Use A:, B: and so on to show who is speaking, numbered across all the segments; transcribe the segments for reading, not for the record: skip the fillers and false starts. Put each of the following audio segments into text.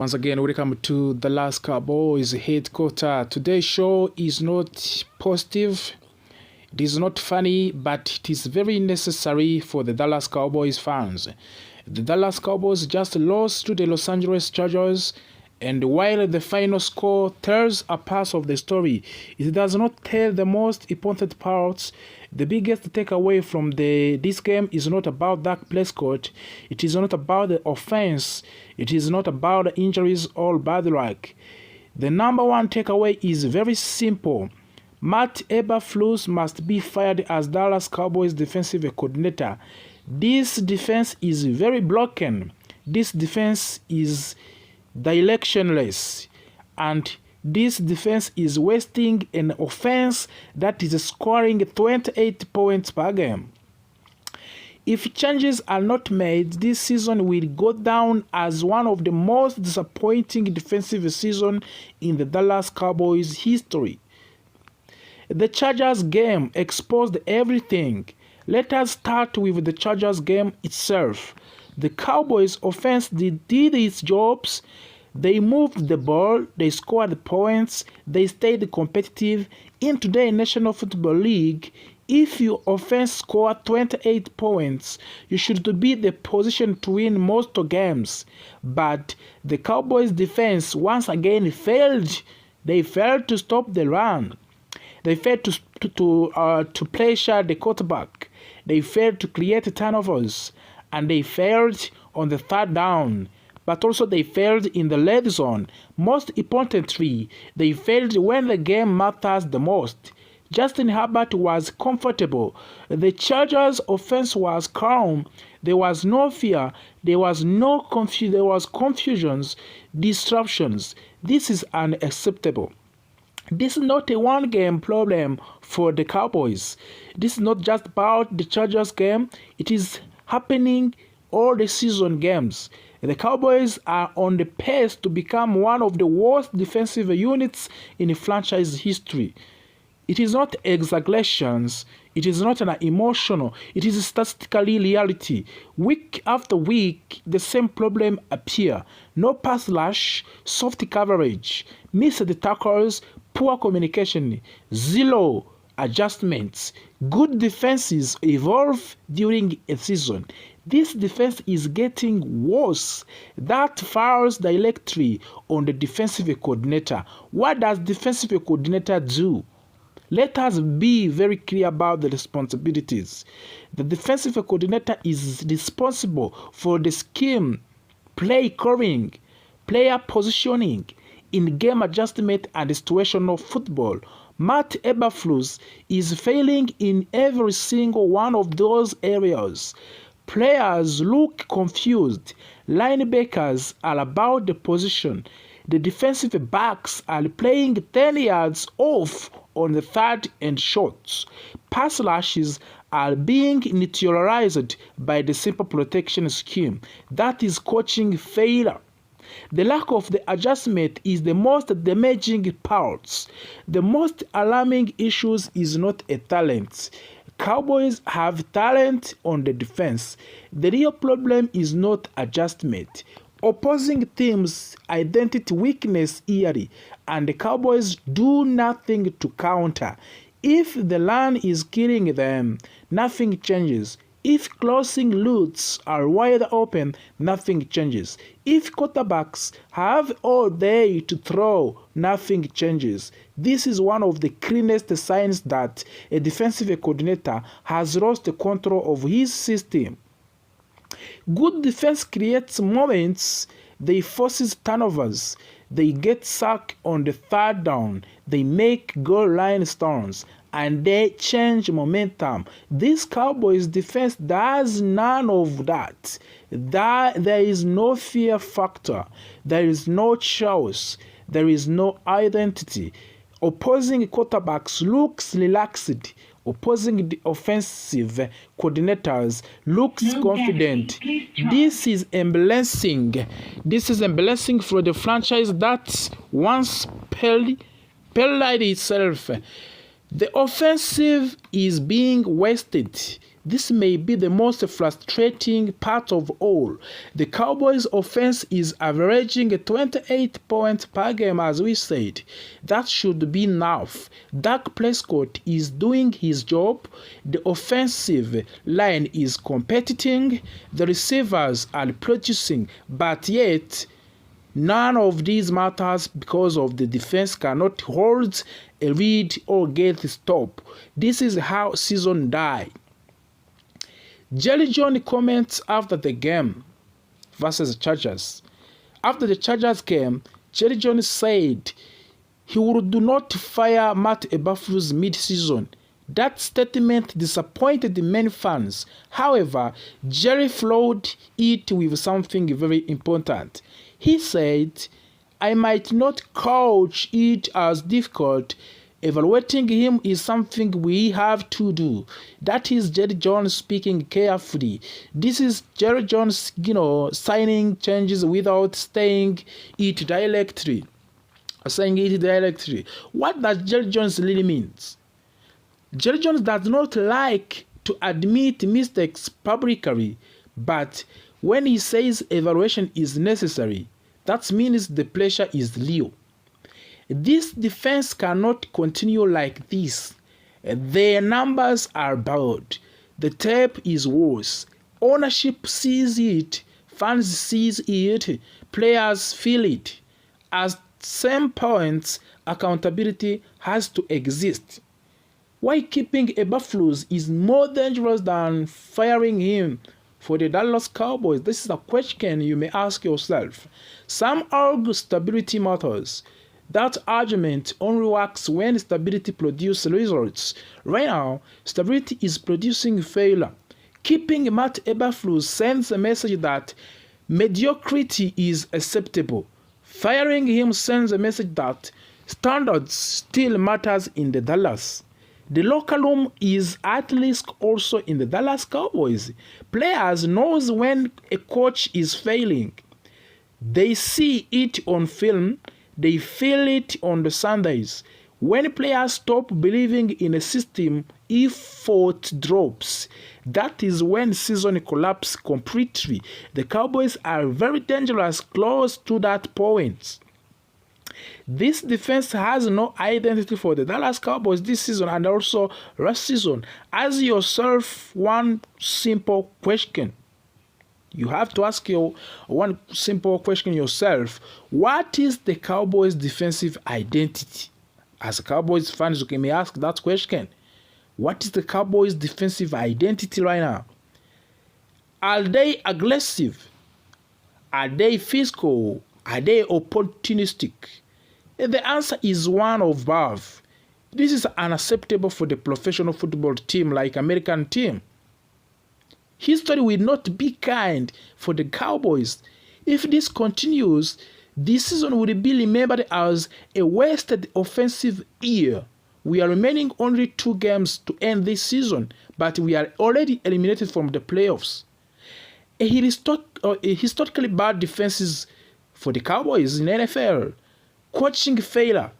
A: Once again, welcome to the Dallas Cowboys headquarters. Today's show is not positive, it is not funny, but it is very necessary for the Dallas Cowboys fans. The Dallas Cowboys just lost to the Los Angeles Chargers, and while the final score tells a part of the story, it does not tell the most important parts. The biggest takeaway from this game is not about Dak Prescott. It is not about the offense. It is not about the injuries or bad luck. The number one takeaway is very simple. Matt Eberflus must be fired as Dallas Cowboys defensive coordinator. This defense is very broken. This defense is directionless, and this defense is wasting an offense that is scoring 28 points per game. If changes are not made, this season will go down as one of the most disappointing defensive seasons in the Dallas Cowboys history. The Chargers game exposed everything. Let us start with the Chargers game itself. The Cowboys offense did its jobs. They moved the ball, they scored points, they stayed competitive. In today's National Football League, if your offense scored 28 points, you should be the position to win most games. But the Cowboys defense once again failed. They failed to stop the run. They failed to pressure the quarterback. They failed to create turnovers. And they failed on the third down, but also they failed in the red zone. Most importantly, they failed when the game matters the most. Justin Herbert was comfortable. The Chargers' offense was calm. There was no fear. There was confusions, disruptions. This is unacceptable. This is not a one-game problem for the Cowboys. This is not just about the Chargers game. It is happening all the season games. The Cowboys are on the pace to become one of the worst defensive units in franchise history. It is not exaggerations. It is not an emotional. It is statistically reality. Week after week, the same problem appear. No pass rush, soft coverage, missed tackles, poor communication, zero adjustments. Good defenses evolve during a season. This defense is getting worse. That falls directly on the defensive coordinator. What does defensive coordinator do? Let us be very clear about the responsibilities. The defensive coordinator is responsible for the scheme, play calling, player positioning, in-game adjustment, and situational football. Matt Eberflus is failing in every single one of those areas. Players look confused. Linebackers are about the position. The defensive backs are playing 10 yards off on the third and short. Pass rushes are being neutralized by the simple protection scheme. That is coaching failure. The lack of the adjustment is the most damaging part. The most alarming issue is not a talent. Cowboys have talent on the defense. The real problem is not adjustment. Opposing teams identify weakness early, and the Cowboys do nothing to counter. If the run is killing them, nothing changes. If closing routes are wide open, nothing changes. If quarterbacks have all day to throw, nothing changes. This is one of the cleanest signs that a defensive coordinator has lost the control of his system. Good defense creates moments. They forces turnovers. They get sacked on the third down. They make goal line stones, and they change momentum. This Cowboys defense does none of that. There is no fear factor. There is no choice. There is no identity. Opposing quarterbacks looks relaxed. Opposing the offensive coordinators looks confident. This is embarrassing. This is embarrassing for the franchise that once paralleled itself. The offensive is being wasted This may be the most frustrating part of all. The Cowboys' offense is averaging 28 points per game, as we said. That should be enough. Dak Prescott is doing his job. The offensive line is competing. The receivers are producing, but yet none of these matters because of the defense cannot hold a lead or get a stop. This is how season died. Jerry Jones comments after the game versus the Chargers. After the Chargers game, Jerry Jones said he would not fire Matt Eberflus mid-season. That statement disappointed many fans. However, Jerry followed it with something very important. He said, "I might not coach it as difficult. Evaluating him is something we have to do." That is Jerry Jones speaking carefully. This is Jerry Jones, signing changes without saying it directly. What does Jerry Jones really mean? Jerry Jones does not like to admit mistakes publicly, but when he says evaluation is necessary, that means the pressure is real. This defense cannot continue like this. Their numbers are bad. The tape is worse. Ownership sees it. Fans sees it. Players feel it. At some points, accountability has to exist. Why keeping Eberflus is more dangerous than firing him for the Dallas Cowboys? This is a question you may ask yourself. Some argue stability matters. That argument only works when stability produces results. Right now, stability is producing failure. Keeping Matt Eberflus sends a message that mediocrity is acceptable. Firing him sends a message that standards still matters in the Dallas. The locker room is at risk also in the Dallas Cowboys. Players knows when a coach is failing. They see it on film. They feel it on the Sundays. When players stop believing in a system, effort drops. That is when season collapses completely. The Cowboys are very dangerous close to that point. This defense has no identity for the Dallas Cowboys this season and also last season. Ask yourself one simple question. You have to ask your one simple question yourself. What is the Cowboys' defensive identity? As a Cowboys fans, you may ask that question. What is the Cowboys' defensive identity right now? Are they aggressive? Are they physical? Are they opportunistic? The answer is one of both. This is unacceptable for the professional football team like American team. History will not be kind for the Cowboys. If this continues, this season will be remembered as a wasted offensive year. We are remaining only 2 games to end this season, but we are already eliminated from the playoffs. A historically bad defenses for the Cowboys in NFL. Coaching failure.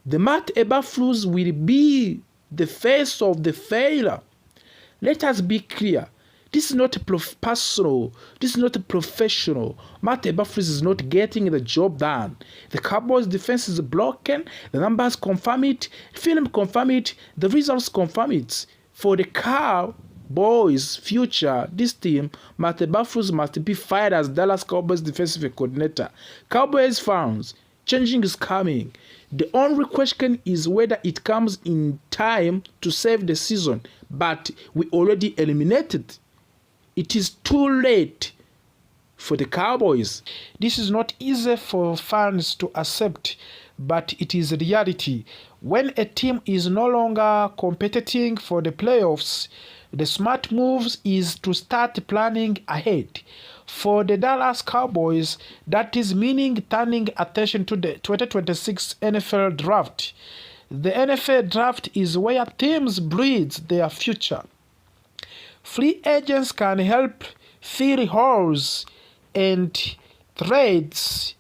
A: The Matt Eberflus will be the face of the failure. Let us be clear. This is not personal. This is not professional. Matt Eberflus is not getting the job done. The Cowboys' defense is broken. The numbers confirm it. Film confirm it. The results confirm it. For the Cowboys' future, this team, Matt Eberflus must be fired as Dallas Cowboys defensive coordinator. Cowboys fans, changing is coming. The only question is whether it comes in time to save the season. But we already eliminated. It is too late for the Cowboys. This is not easy for fans to accept, but it is reality. When a team is no longer competing for the playoffs, the smart move is to start planning ahead. For the Dallas Cowboys, that is meaning turning attention to the 2026 NFL Draft. The NFL Draft is where teams breed their future. Free agents can help fill holes, and trades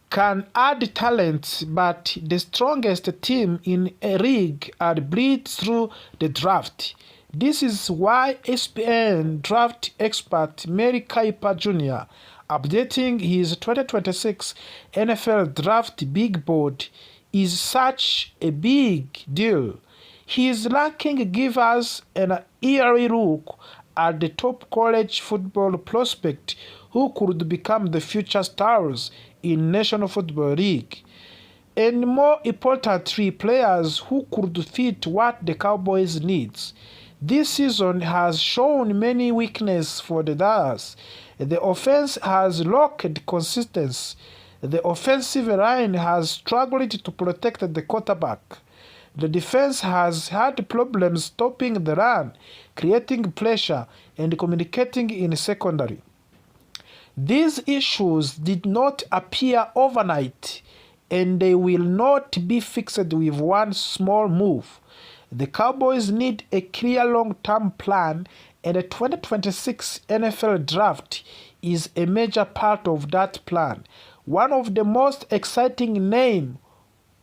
A: can add talent, but the strongest team in a league are built through the draft. This is why ESPN draft expert Mary Kiper Jr. updating his 2026 NFL draft big board is such a big deal. His ranking gives us an eerie look at the top college football prospect who could become the future stars in National Football League. And more importantly, players who could fit what the Cowboys needs. This season has shown many weaknesses for the Dallas. The offense has lacked consistency. The offensive line has struggled to protect the quarterback. The defense has had problems stopping the run, creating pressure, and communicating in secondary. These issues did not appear overnight, and they will not be fixed with one small move. The Cowboys need a clear long-term plan, and the 2026 NFL Draft is a major part of that plan. One of the most exciting names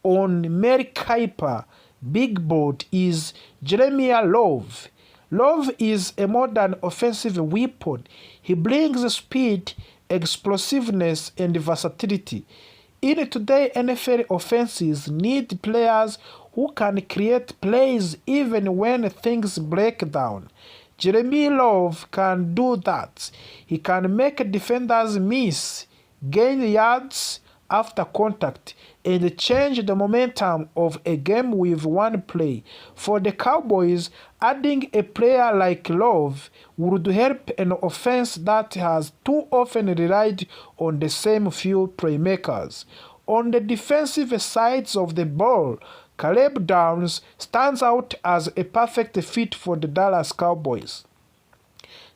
A: on Mary Kiper big board is Jeremiah Love. Love is a modern offensive weapon. He brings speed, explosiveness, and versatility. In today's NFL offenses need players who can create plays even when things break down. Jeremy Love can do that. He can make defenders miss, gain yards after contact, and change the momentum of a game with one play. For the Cowboys, adding a player like Love would help an offense that has too often relied on the same few playmakers. On the defensive sides of the ball, Caleb Downs stands out as a perfect fit for the Dallas Cowboys.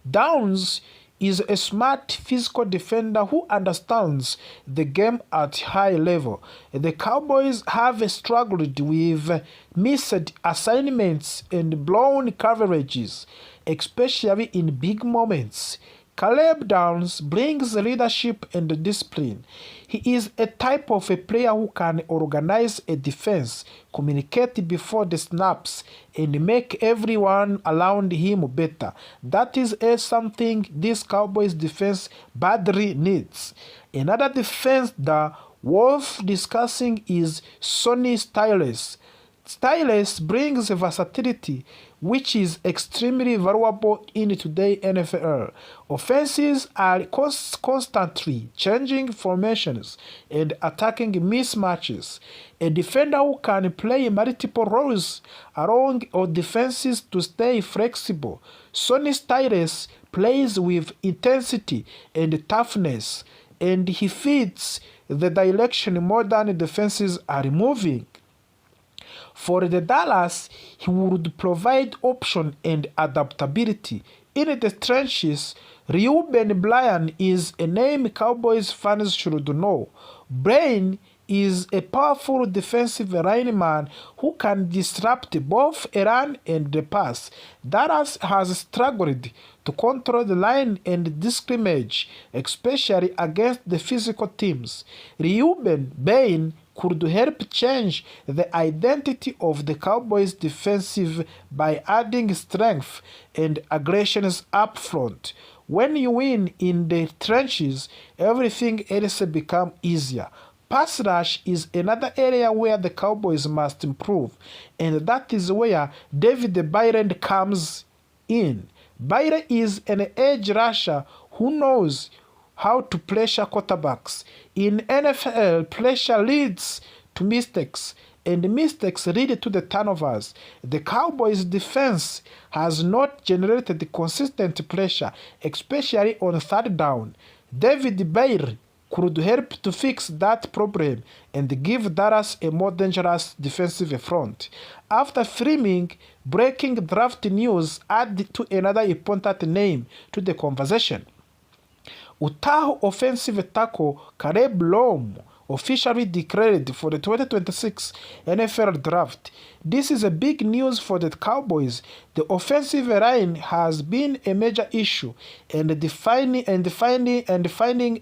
A: Downs is a smart physical defender who understands the game at high level. The Cowboys have struggled with missed assignments and blown coverages, especially in big moments. Caleb Downs brings leadership and discipline. He is a type of a player who can organize a defense, communicate before the snaps, and make everyone around him better. That is something this Cowboys defense badly needs. Another defense that worth discussing is Sonny Styles. Styles brings versatility, which is extremely valuable in today's NFL. Offenses are constantly changing formations and attacking mismatches. A defender who can play multiple roles along or defenses to stay flexible. Sonny Styles plays with intensity and toughness, and he fits the direction modern defenses are moving. For the Dallas, he would provide option and adaptability. In the trenches, Reuben Bryan is a name Cowboys fans should know. Bryan is a powerful defensive lineman who can disrupt both a run and the pass. Dallas has struggled to control the line and the scrimmage, especially against the physical teams. Reuben Bryan could help change the identity of the Cowboys defensive by adding strength and aggressions up front. When you win in the trenches, everything else becomes easier. Pass rush is another area where the Cowboys must improve, and that is where David Byron comes in. Byron is an edge rusher who knows how to pressure quarterbacks. In NFL, pressure leads to mistakes, and mistakes lead to the turnovers. The Cowboys' defense has not generated consistent pressure, especially on third down. David Byron could help to fix that problem and give Dallas a more dangerous defensive front. After framing, breaking draft news add to another important name to the conversation. Utah offensive tackle Caleb Love officially declared for the 2026 NFL Draft. This is a big news for the Cowboys. The offensive line has been a major issue, and finding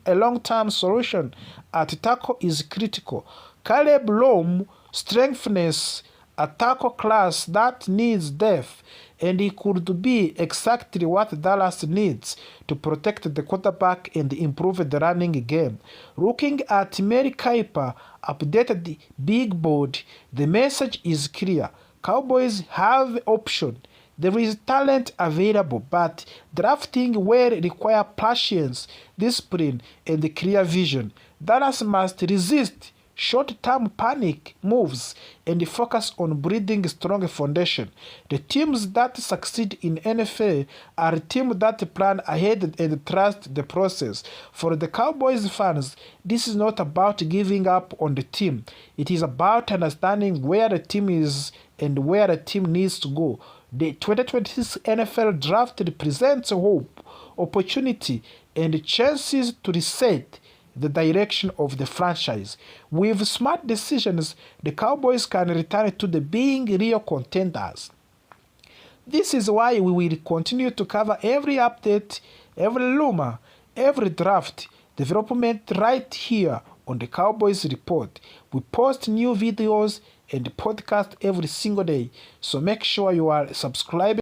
A: a long-term solution at tackle is critical. Caleb Love strengthens a tackle class that needs depth, and he could be exactly what Dallas needs to protect the quarterback and improve the running game. Looking at Mary Kiper updated big board, the message is clear. Cowboys have option. There is talent available, but drafting will require patience, discipline, and clear vision. Dallas must resist short-term panic moves and focus on building a strong foundation. The teams that succeed in NFL are teams that plan ahead and trust the process. For the Cowboys fans, this is not about giving up on the team. It is about understanding where the team is and where the team needs to go. The 2026 NFL Draft represents hope, opportunity, and chances to reset the direction of the franchise. With smart decisions, the Cowboys can return to being real contenders. This is why we will continue to cover every update, every rumor, every draft development right here on the Cowboys Report. We post new videos and podcast every single day, so make sure you are subscribed